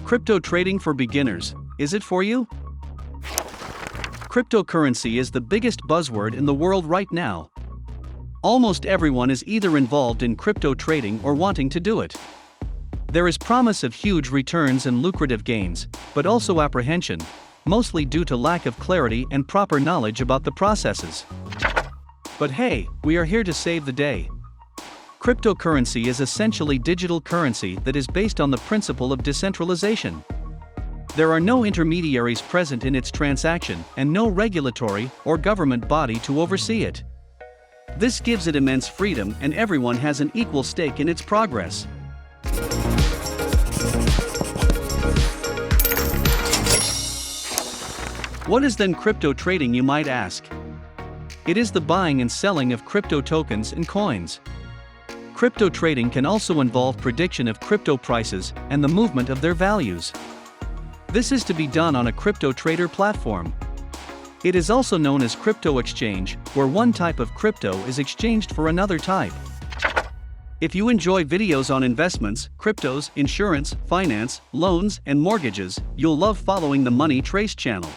Crypto trading for beginners, is it for you? Cryptocurrency is the biggest buzzword in the world right now. Almost everyone is either involved in crypto trading or wanting to do it. There is promise of huge returns and lucrative gains, but also apprehension, mostly due to lack of clarity and proper knowledge about the processes. But hey, we are here to save the day. Cryptocurrency is essentially digital currency that is based on the principle of decentralization. There are no intermediaries present in its transaction and no regulatory or government body to oversee it. This gives it immense freedom and everyone has an equal stake in its progress. What is then crypto trading, you might ask? It is the buying and selling of crypto tokens and coins. Crypto trading can also involve prediction of crypto prices and the movement of their values. This is to be done on a crypto trader platform. It is also known as crypto exchange, where one type of crypto is exchanged for another type. If you enjoy videos on investments, cryptos, insurance, finance, loans, and mortgages, you'll love following the Money Trace channel.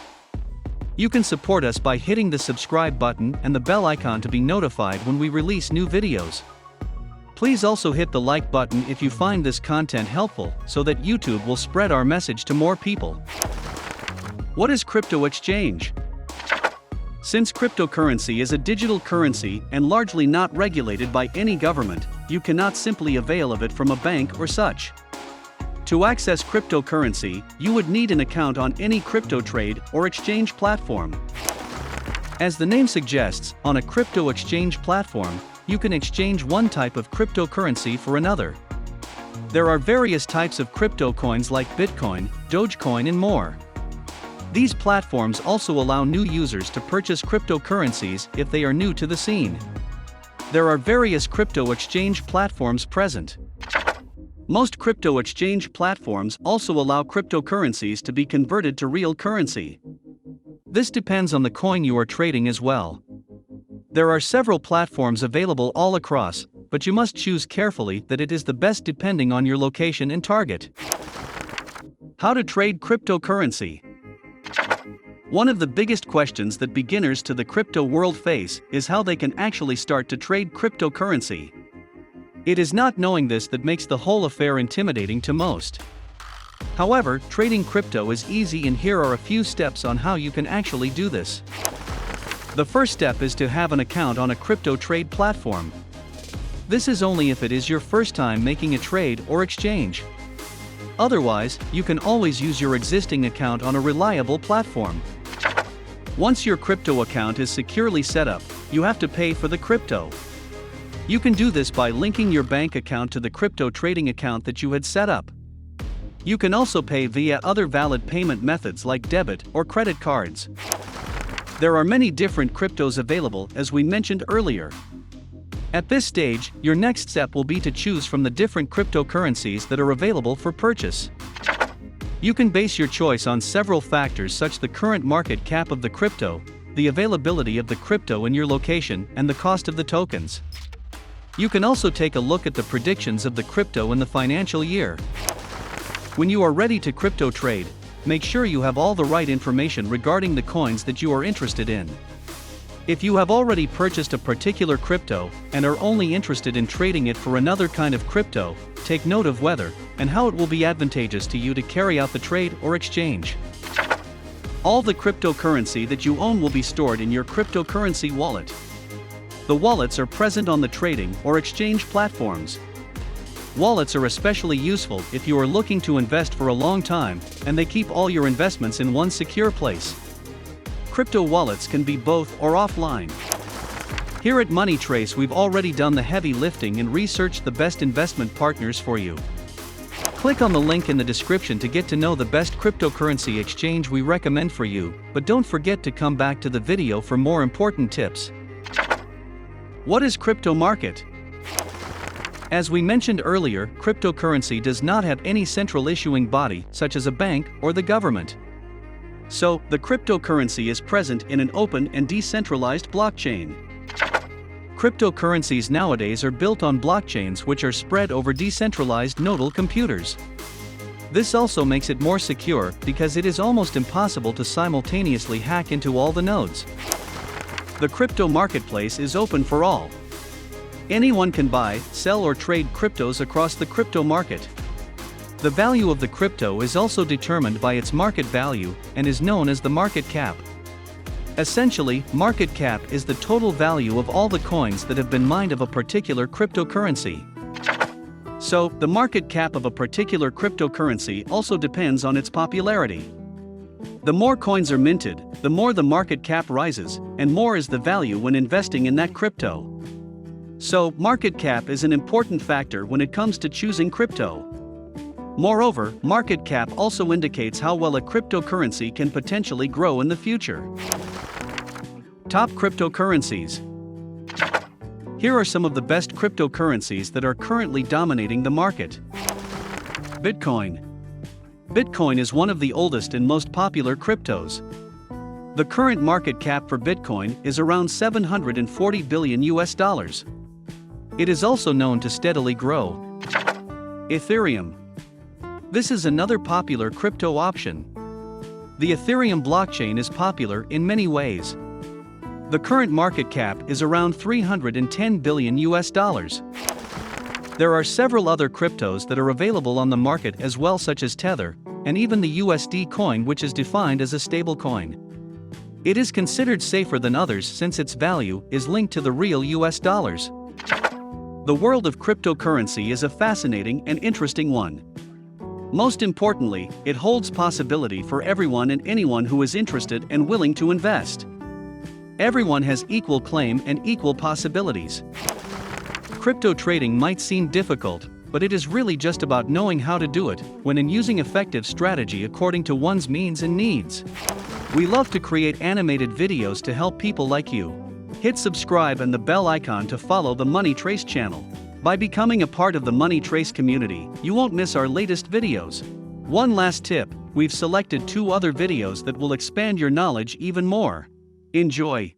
You can support us by hitting the subscribe button and the bell icon to be notified when we release new videos. Please also hit the like button if you find this content helpful, so that YouTube will spread our message to more people. What is crypto exchange? Since cryptocurrency is a digital currency and largely not regulated by any government, you cannot simply avail of it from a bank or such. To access cryptocurrency, you would need an account on any crypto trade or exchange platform. As the name suggests, on a crypto exchange platform, you can exchange one type of cryptocurrency for another. There are various types of crypto coins like Bitcoin, Dogecoin, and more. These platforms also allow new users to purchase cryptocurrencies if they are new to the scene. There are various crypto exchange platforms present. Most crypto exchange platforms also allow cryptocurrencies to be converted to real currency. This depends on the coin you are trading as well. There are several platforms available all across, but you must choose carefully that it is the best depending on your location and target. How to trade cryptocurrency? One of the biggest questions that beginners to the crypto world face is how they can actually start to trade cryptocurrency. It is not knowing this that makes the whole affair intimidating to most. However, trading crypto is easy, and here are a few steps on how you can actually do this. The first step is to have an account on a crypto trade platform. This is only if it is your first time making a trade or exchange. Otherwise, you can always use your existing account on a reliable platform. Once your crypto account is securely set up, you have to pay for the crypto. You can do this by linking your bank account to the crypto trading account that you had set up. You can also pay via other valid payment methods like debit or credit cards. There are many different cryptos available, as we mentioned earlier. At this stage, your next step will be to choose from the different cryptocurrencies that are available for purchase. You can base your choice on several factors, such as the current market cap of the crypto, the availability of the crypto in your location, and the cost of the tokens. You can also take a look at the predictions of the crypto in the financial year. When you are ready to crypto trade, make sure you have all the right information regarding the coins that you are interested in. If you have already purchased a particular crypto and are only interested in trading it for another kind of crypto, take note of whether and how it will be advantageous to you to carry out the trade or exchange. All the cryptocurrency that you own will be stored in your cryptocurrency wallet. The wallets are present on the trading or exchange platforms. Wallets are especially useful if you are looking to invest for a long time, and they keep all your investments in one secure place. Crypto wallets can be both or offline. Here at Money Trace, we've already done the heavy lifting and researched the best investment partners for you. Click on the link in the description to get to know the best cryptocurrency exchange we recommend for you, but don't forget to come back to the video for more important tips. What is crypto market? As we mentioned earlier, cryptocurrency does not have any central issuing body, such as a bank or the government. So, the cryptocurrency is present in an open and decentralized blockchain. Cryptocurrencies nowadays are built on blockchains which are spread over decentralized nodal computers. This also makes it more secure because it is almost impossible to simultaneously hack into all the nodes. The crypto marketplace is open for all. Anyone can buy, sell or trade cryptos across the crypto market. The value of the crypto is also determined by its market value and is known as the market cap. Essentially, market cap is the total value of all the coins that have been mined of a particular cryptocurrency. So, the market cap of a particular cryptocurrency also depends on its popularity. The more coins are minted, the more the market cap rises, and more is the value when investing in that crypto. So, market cap is an important factor when it comes to choosing crypto. Moreover, market cap also indicates how well a cryptocurrency can potentially grow in the future. Top cryptocurrencies. Here are some of the best cryptocurrencies that are currently dominating the market. Bitcoin. Bitcoin is one of the oldest and most popular cryptos. The current market cap for Bitcoin is around $740 billion. It is also known to steadily grow. Ethereum. This is another popular crypto option. The Ethereum blockchain is popular in many ways. The current market cap is around $310 billion. There are several other cryptos that are available on the market as well, such as Tether, and even the USD coin, which is defined as a stable coin. It is considered safer than others since its value is linked to the real US dollars. The world of cryptocurrency is a fascinating and interesting one. Most importantly, it holds possibility for everyone and anyone who is interested and willing to invest. Everyone has equal claim and equal possibilities. Crypto trading might seem difficult, but it is really just about knowing how to do it, when in using effective strategy according to one's means and needs. We love to create animated videos to help people like you. Hit subscribe and the bell icon to follow the Money Trace channel. By becoming a part of the Money Trace community, you won't miss our latest videos. One last tip, we've selected 2 other videos that will expand your knowledge even more. Enjoy!